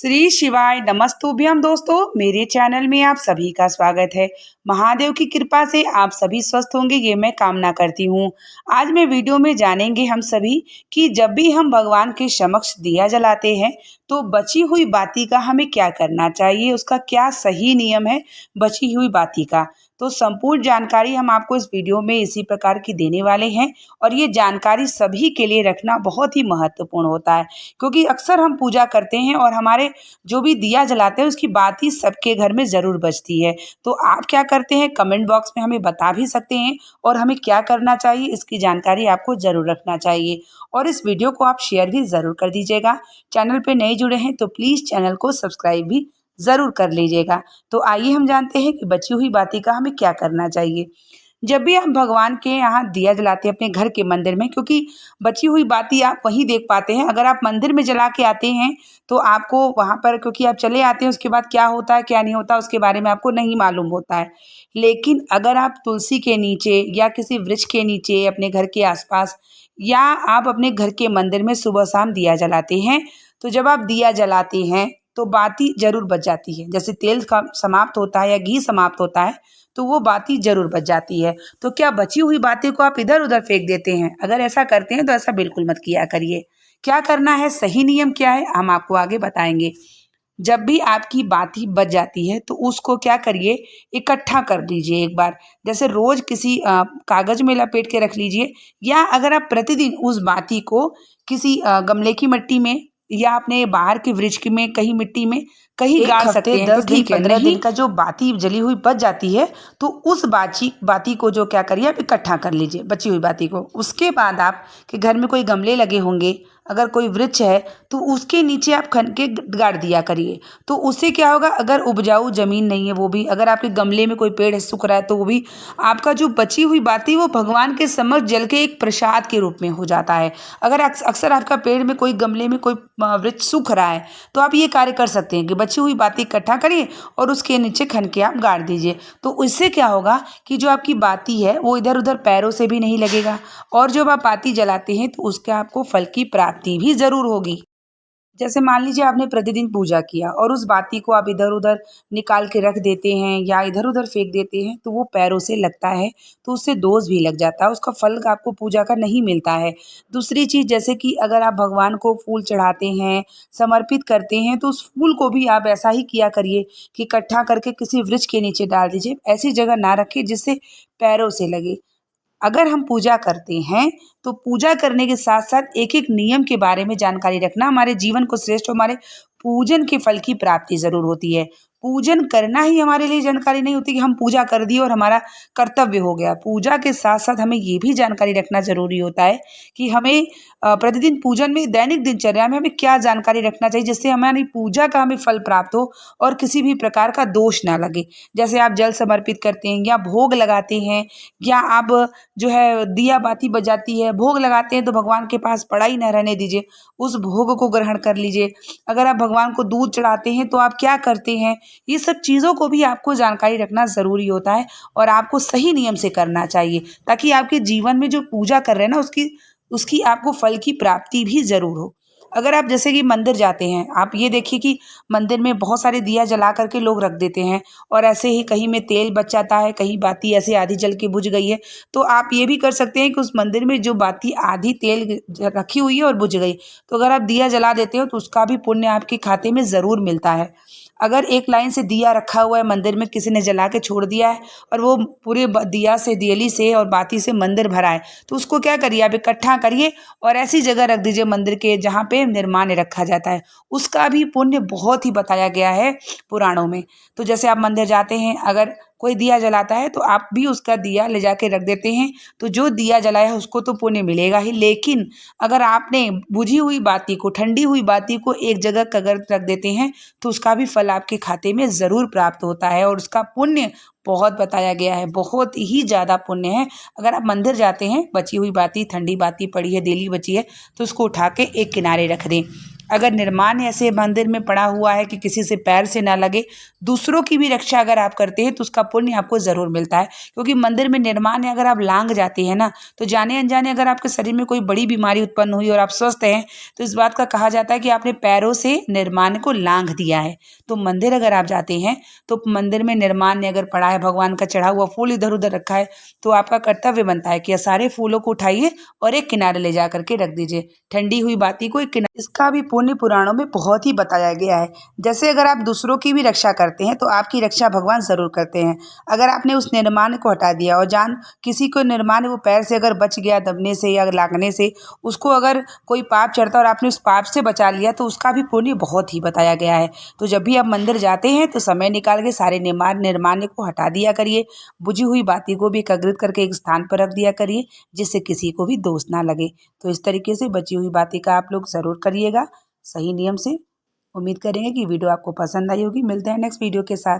श्री शिवाय नमस्तुभ्यम दोस्तों, मेरे चैनल में आप सभी का स्वागत है। महादेव की कृपा से आप सभी स्वस्थ होंगे, ये मैं कामना करती हूँ। आज मैं वीडियो में जानेंगे हम सभी कि जब भी हम भगवान के समक्ष दिया जलाते हैं तो बची हुई बाती का हमें क्या करना चाहिए, उसका क्या सही नियम है बची हुई बाती का। तो संपूर्ण जानकारी हम आपको इस वीडियो में इसी प्रकार की देने वाले हैं और ये जानकारी सभी के लिए रखना बहुत ही महत्वपूर्ण होता है, क्योंकि अक्सर हम पूजा करते हैं और हमारे जो भी दिया जलाते हैं उसकी बात ही सबके घर में ज़रूर बजती है। तो आप क्या करते हैं कमेंट बॉक्स में हमें बता भी सकते हैं और हमें क्या करना चाहिए इसकी जानकारी आपको ज़रूर रखना चाहिए। और इस वीडियो को आप शेयर भी ज़रूर कर दीजिएगा। चैनल पे नए जुड़े हैं तो प्लीज़ चैनल को सब्सक्राइब भी ज़रूर कर लीजिएगा। तो आइए हम जानते हैं कि बची हुई बाती का हमें क्या करना चाहिए। जब भी आप भगवान के यहाँ दिया जलाते हैं अपने घर के मंदिर में, क्योंकि बची हुई बाती आप वहीं देख पाते हैं। अगर आप मंदिर में जला के आते हैं तो आपको वहाँ पर, क्योंकि आप चले आते हैं, उसके बाद क्या होता है क्या नहीं होता उसके बारे में आपको नहीं मालूम होता है। लेकिन अगर आप तुलसी के नीचे या किसी वृक्ष के नीचे अपने घर के आसपास या आप अपने घर के मंदिर में सुबह शाम दिया जलाते हैं, तो जब आप दिया जलाते हैं तो बाती जरूर बच जाती है। जैसे तेल का समाप्त होता है या घी समाप्त होता है तो वो बाती जरूर बच जाती है। तो क्या बची हुई बाती को आप इधर उधर फेंक देते हैं? अगर ऐसा करते हैं तो ऐसा बिल्कुल मत किया करिए। क्या करना है, सही नियम क्या है, हम आपको आगे बताएंगे। जब भी आपकी बाती बच जाती है तो उसको क्या करिए, इकट्ठा कर लीजिए एक बार। जैसे रोज किसी कागज में लपेट के रख लीजिए, या अगर आप प्रतिदिन उस बाती को किसी गमले की मिट्टी में या अपने बाहर के वृक्ष में कहीं मिट्टी में कहीं गाड़ सकते हैं। 10 दिन 15 दिन का जो बाती जली हुई बच जाती है तो उस बाती को जो क्या करिए आप इकट्ठा कर लीजिए बची हुई बाती को। उसके बाद आप के घर में कोई गमले लगे होंगे, अगर कोई वृक्ष है तो उसके नीचे आप खन के गाड़ दिया करिए। तो उससे क्या होगा, अगर उपजाऊ जमीन नहीं है वो भी, अगर आपके गमले में कोई पेड़ सूख रहा है तो वो भी, आपका जो बची हुई बाती वो भगवान के समक्ष जल के एक प्रसाद के रूप में हो जाता है। अगर अक्सर आपका पेड़ में कोई गमले में कोई वृक्ष सूख रहा है तो आप ये कार्य कर सकते हैं कि बची हुई बाती इकट्ठा करिए और उसके नीचे खन के आप गाड़ दीजिए। तो इससे क्या होगा कि जो आपकी बाती है वो इधर उधर पैरों से भी नहीं लगेगा, और जब आप बाती जलाते हैं तो उसका आपको फल की प्राप्ति भी जरूर होगी। जैसे मान लीजिए आपने प्रतिदिन पूजा किया और उस बाती को आप इधर उधर निकाल के रख देते हैं या इधर उधर फेंक देते हैं तो वो पैरों से लगता है, तो उससे दोष भी लग जाता है, उसका फल आपको पूजा का नहीं मिलता है। दूसरी चीज़, जैसे कि अगर आप भगवान को फूल चढ़ाते हैं, समर्पित करते हैं, तो उस फूल को भी आप ऐसा ही किया करिए कि इकट्ठा करके किसी वृक्ष के नीचे डाल दीजिए। ऐसी जगह ना रखें जिससे पैरों से लगे। अगर हम पूजा करते हैं तो पूजा करने के साथ साथ एक एक नियम के बारे में जानकारी रखना हमारे जीवन को श्रेष्ठ, हमारे पूजन के फल की प्राप्ति जरूर होती है। पूजन करना ही हमारे लिए जानकारी नहीं होती कि हम पूजा कर दिए और हमारा कर्तव्य हो गया। पूजा के साथ साथ हमें ये भी जानकारी रखना जरूरी होता है कि हमें प्रतिदिन पूजन में, दैनिक दिनचर्या में हमें क्या जानकारी रखना चाहिए जिससे हमारी पूजा का हमें फल प्राप्त हो और किसी भी प्रकार का दोष ना लगे। जैसे आप जल समर्पित करते हैं या भोग लगाते हैं, या आप जो है दिया बाती बजाती है, भोग लगाते हैं, तो भगवान के पास पड़ा ही न रहने दीजिए, उस भोग को ग्रहण कर लीजिए। अगर आप भगवान को दूध चढ़ाते हैं तो आप क्या करते हैं, ये सब चीज़ों को भी आपको जानकारी रखना ज़रूरी होता है और आपको सही नियम से करना चाहिए, ताकि आपके जीवन में जो पूजा कर रहे हैं ना उसकी आपको फल की प्राप्ति भी ज़रूर हो। अगर आप जैसे कि मंदिर जाते हैं, आप ये देखिए कि मंदिर में बहुत सारे दिया जला करके लोग रख देते हैं और ऐसे ही कहीं में तेल बच जाता है, कहीं बाती ऐसे आधी जल के बुझ गई है। तो आप ये भी कर सकते हैं कि उस मंदिर में जो बाती आधी तेल रखी हुई है और बुझ गई, तो अगर आप दिया जला देते हो तो उसका भी पुण्य आपके खाते में ज़रूर मिलता है। अगर एक लाइन से दिया रखा हुआ है मंदिर में, किसी ने जला के छोड़ दिया है और वो पूरे दिया से, दियली से और बाती से मंदिर भरा है, तो उसको क्या करिए आप इकट्ठा करिए और ऐसी जगह रख दीजिए मंदिर के जहाँ पे निर्माल्य रखा जाता है। उसका भी पुण्य बहुत ही बताया गया है पुराणों में। तो जैसे आप मंदिर जाते हैं, अगर कोई दिया जलाता है तो आप भी उसका दिया ले जाके रख देते हैं, तो जो दिया जलाया है उसको तो पुण्य मिलेगा ही, लेकिन अगर आपने बुझी हुई बाती को, ठंडी हुई बाती को एक जगह अगर रख देते हैं तो उसका भी फल आपके खाते में ज़रूर प्राप्त होता है और उसका पुण्य बहुत बताया गया है, बहुत ही ज़्यादा पुण्य है। अगर आप मंदिर जाते हैं, बची हुई बाती, ठंडी बाती पड़ी है, देली बची है, तो उसको उठा के एक किनारे रख दें। अगर निर्माण ऐसे मंदिर में पड़ा हुआ है कि किसी से पैर से ना लगे, दूसरों की भी रक्षा अगर आप करते हैं तो उसका पुण्य आपको ज़रूर मिलता है। क्योंकि मंदिर में निर्माण है, अगर आप लांघ जाते हैं ना, तो जाने अनजाने अगर आपके शरीर में कोई बड़ी बीमारी उत्पन्न हुई और आप स्वस्थ हैं, तो इस बात का कहा जाता है कि आपने पैरों से निर्माण को लांघ दिया है। तो मंदिर अगर आप जाते हैं तो मंदिर में निर्माण अगर पड़ा है, भगवान का चढ़ा हुआ फूल इधर उधर रखा है, तो आपका कर्तव्य बनता है कि सारे फूलों को उठाइए और एक किनारे ले जा करके रख दीजिए। ठंडी हुई बाती को एक किनारे, इसका भी पुण्य पुराणों में बहुत ही बताया गया है। जैसे अगर आप दूसरों की भी रक्षा करते हैं तो आपकी रक्षा भगवान ज़रूर करते हैं। अगर आपने उस निर्माण को हटा दिया और जान किसी को निर्माण वो पैर से अगर बच गया दबने से या लागने से, उसको अगर कोई पाप चढ़ता और आपने उस पाप से बचा लिया, तो उसका भी पुण्य बहुत ही बताया गया है। तो जब भी आप मंदिर जाते हैं तो समय निकाल के सारे निर्माण को हटा दिया करिए। बुझी हुई बाती को भी एकत्रित करके एक स्थान पर रख दिया करिए, जिससे किसी को भी दोष ना लगे। तो इस तरीके से बची हुई बाती का आप लोग ज़रूर करिएगा सही नियम से। उम्मीद करेंगे कि वीडियो आपको पसंद आई होगी। मिलते हैं नेक्स्ट वीडियो के साथ।